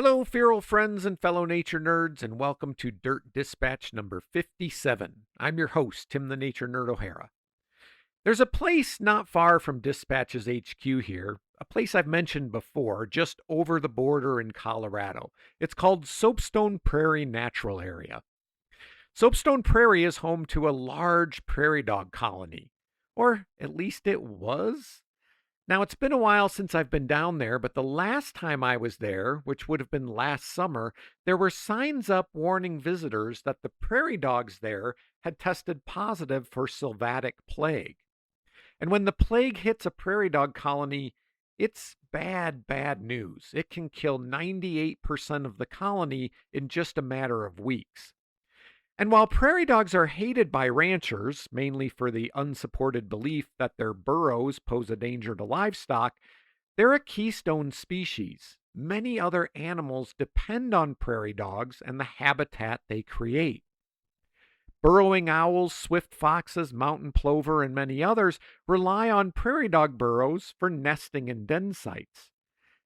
Hello, feral friends and fellow nature nerds, and welcome to Dirt Dispatch number 57. I'm your host, Tim the Nature Nerd O'Hara. There's a place not far from Dispatch's HQ here, a place I've mentioned before, just over the border in Colorado. It's called Soapstone Prairie Natural Area. Soapstone Prairie is home to a large prairie dog colony, or at least it was. Now, it's been a while since I've been down there, but the last time I was there, which would have been last summer, there were signs up warning visitors that the prairie dogs there had tested positive for sylvatic plague. And when the plague hits a prairie dog colony, it's bad, bad news. It can kill 98% of the colony in just a matter of weeks. And while prairie dogs are hated by ranchers, mainly for the unsupported belief that their burrows pose a danger to livestock, they're a keystone species. Many other animals depend on prairie dogs and the habitat they create. Burrowing owls, swift foxes, mountain plover, and many others rely on prairie dog burrows for nesting and den sites.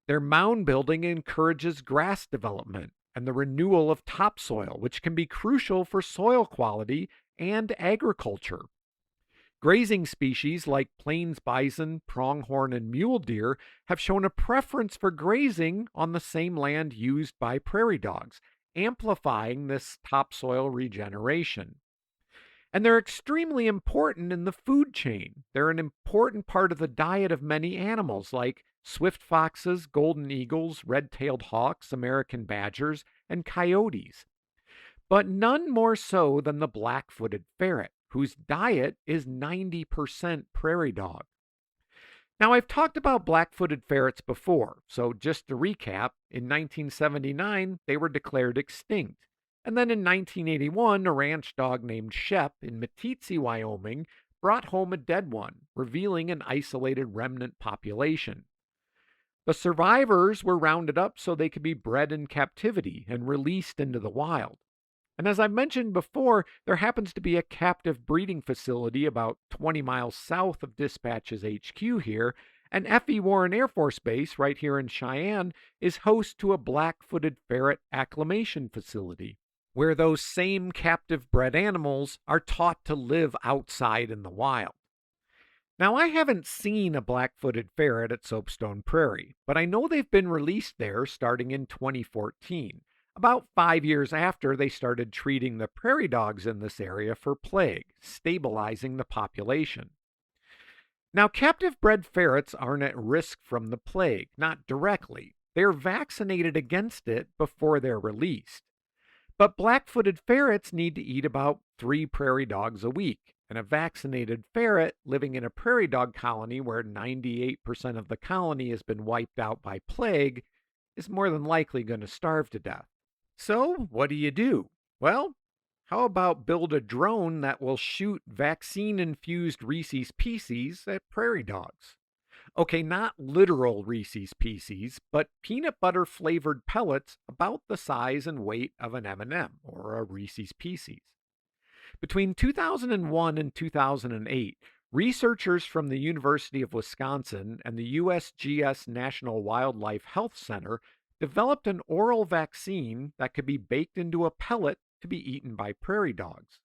Their mound building encourages grass development and the renewal of topsoil, which can be crucial for soil quality and agriculture. Grazing species like plains bison, pronghorn, and mule deer have shown a preference for grazing on the same land used by prairie dogs, amplifying this topsoil regeneration. And they're extremely important in the food chain. They're an important part of the diet of many animals like swift foxes, golden eagles, red-tailed hawks, American badgers, and coyotes. But none more so than the black-footed ferret, whose diet is 90% prairie dog. Now, I've talked about black-footed ferrets before, so just to recap, in 1979, they were declared extinct. And then in 1981, a ranch dog named Shep in Meeteetse, Wyoming, brought home a dead one, revealing an isolated remnant population. The survivors were rounded up so they could be bred in captivity and released into the wild. And as I've mentioned before, there happens to be a captive breeding facility about 20 miles south of Dispatch's HQ here, and F.E. Warren Air Force Base right here in Cheyenne is host to a black-footed ferret acclimation facility, where those same captive bred animals are taught to live outside in the wild. Now, I haven't seen a black-footed ferret at Soapstone Prairie, but I know they've been released there starting in 2014, about 5 years after they started treating the prairie dogs in this area for plague, stabilizing the population. Now, captive bred ferrets aren't at risk from the plague, not directly. They're vaccinated against it before they're released. But black-footed ferrets need to eat about 3 prairie dogs a week, and a vaccinated ferret living in a prairie dog colony where 98% of the colony has been wiped out by plague is more than likely going to starve to death. So, what do? Well, how about build a drone that will shoot vaccine-infused Reese's Pieces at prairie dogs? Okay, not literal Reese's Pieces, but peanut butter flavored pellets about the size and weight of an M&M or a Reese's Pieces. Between 2001 and 2008, researchers from the University of Wisconsin and the USGS National Wildlife Health Center developed an oral vaccine that could be baked into a pellet to be eaten by prairie dogs.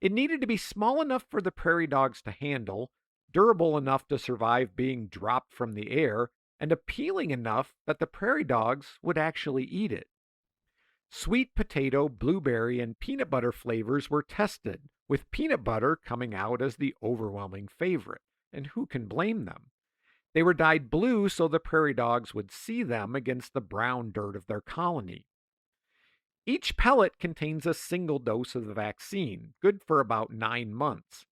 It needed to be small enough for the prairie dogs to handle, durable enough to survive being dropped from the air, and appealing enough that the prairie dogs would actually eat it. Sweet potato, blueberry, and peanut butter flavors were tested, with peanut butter coming out as the overwhelming favorite, and who can blame them? They were dyed blue so the prairie dogs would see them against the brown dirt of their colony. Each pellet contains a single dose of the vaccine, good for about 9 months.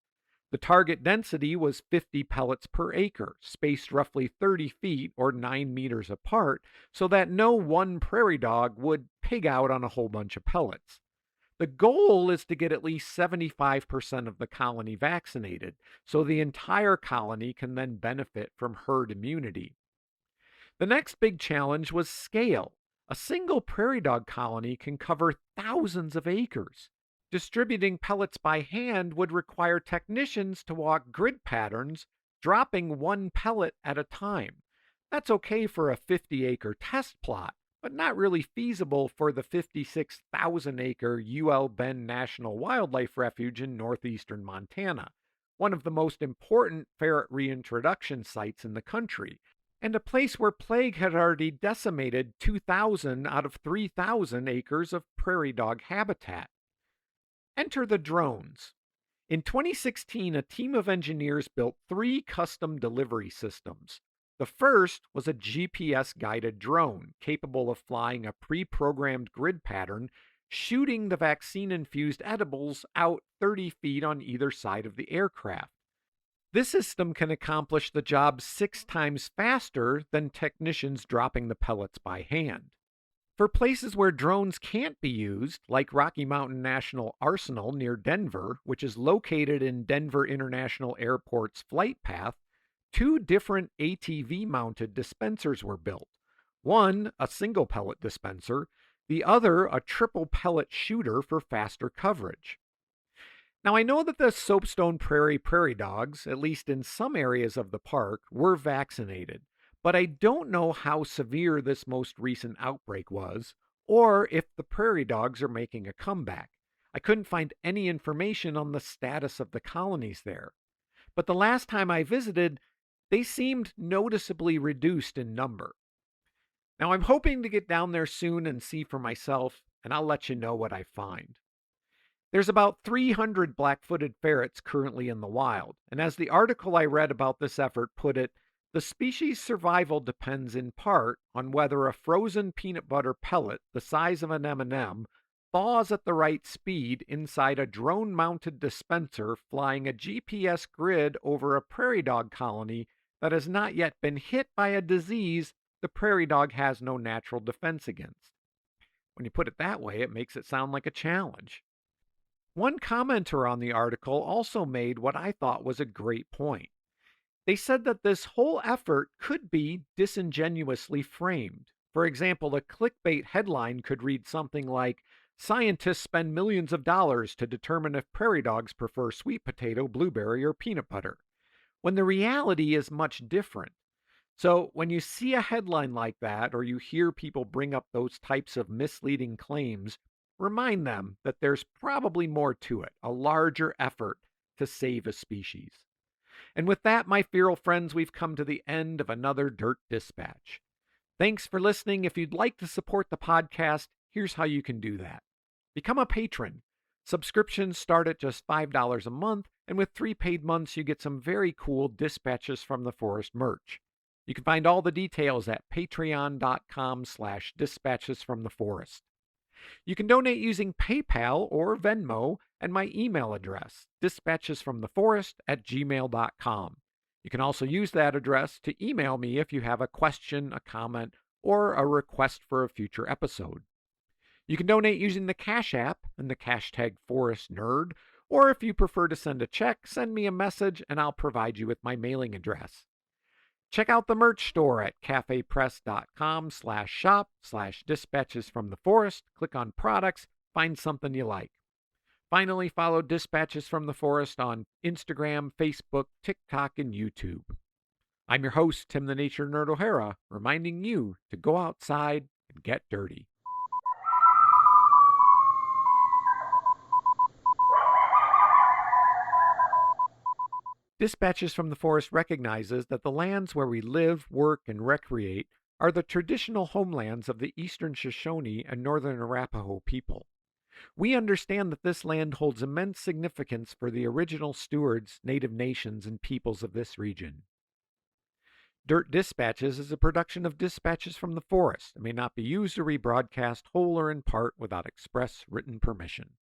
The target density was 50 pellets per acre, spaced roughly 30 feet or 9 meters apart, so that no one prairie dog would pig out on a whole bunch of pellets. The goal is to get at least 75% of the colony vaccinated, so the entire colony can then benefit from herd immunity. The next big challenge was scale. A single prairie dog colony can cover thousands of acres. Distributing pellets by hand would require technicians to walk grid patterns, dropping one pellet at a time. That's okay for a 50-acre test plot, but not really feasible for the 56,000-acre UL Bend National Wildlife Refuge in northeastern Montana, one of the most important ferret reintroduction sites in the country, and a place where plague had already decimated 2,000 out of 3,000 acres of prairie dog habitat. Enter the drones. In 2016, a team of engineers built three custom delivery systems. The first was a GPS guided drone capable of flying a pre programmed grid pattern, shooting the vaccine infused edibles out 30 feet on either side of the aircraft. This system can accomplish the job 6 times faster than technicians dropping the pellets by hand. For places where drones can't be used, like Rocky Mountain National Arsenal near Denver, which is located in Denver International Airport's flight path, two different ATV mounted dispensers were built. One, a single pellet dispenser, the other, a triple pellet shooter for faster coverage. Now, I know that the Soapstone prairie dogs, at least in some areas of the park, were vaccinated, but I don't know how severe this most recent outbreak was, or if the prairie dogs are making a comeback. I couldn't find any information on the status of the colonies there. But the last time I visited, they seemed noticeably reduced in number. Now, I'm hoping to get down there soon and see for myself, and I'll let you know what I find. There's about 300 black-footed ferrets currently in the wild, and as the article I read about this effort put it, the species' survival depends in part on whether a frozen peanut butter pellet the size of an M&M thaws at the right speed inside a drone-mounted dispenser flying a GPS grid over a prairie dog colony that has not yet been hit by a disease the prairie dog has no natural defense against. When you put it that way, it makes it sound like a challenge. One commenter on the article also made what I thought was a great point. They said that this whole effort could be disingenuously framed. For example, a clickbait headline could read something like, "Scientists spend millions of dollars to determine if prairie dogs prefer sweet potato, blueberry, or peanut butter," when the reality is much different. So, when you see a headline like that, or you hear people bring up those types of misleading claims, remind them that there's probably more to it, a larger effort to save a species. And with that, my feral friends, we've come to the end of another Dirt Dispatch. Thanks for listening. If you'd like to support the podcast, here's how you can do that. Become a patron. Subscriptions start at just $5 a month, and with 3 paid months, you get some very cool Dispatches from the Forest merch. You can find all the details at patreon.com/dispatchesfromtheforest. You can donate using PayPal or Venmo, and my email address, dispatchesfromtheforest@gmail.com. You can also use that address to email me if you have a question, a comment, or a request for a future episode. You can donate using the Cash App and the hashtag #ForestNerd, or if you prefer to send a check, send me a message and I'll provide you with my mailing address. Check out the merch store at cafepress.com/shop/dispatchesfromtheforest. Click on products, find something you like. Finally, follow Dispatches from the Forest on Instagram, Facebook, TikTok, and YouTube. I'm your host, Tim the Nature Nerd O'Hara, reminding you to go outside and get dirty. Dispatches from the Forest recognizes that the lands where we live, work, and recreate are the traditional homelands of the Eastern Shoshone and Northern Arapaho people. We understand that this land holds immense significance for the original stewards, Native nations, and peoples of this region. Dirt Dispatches is a production of Dispatches from the Forest and may not be used or rebroadcast whole or in part without express written permission.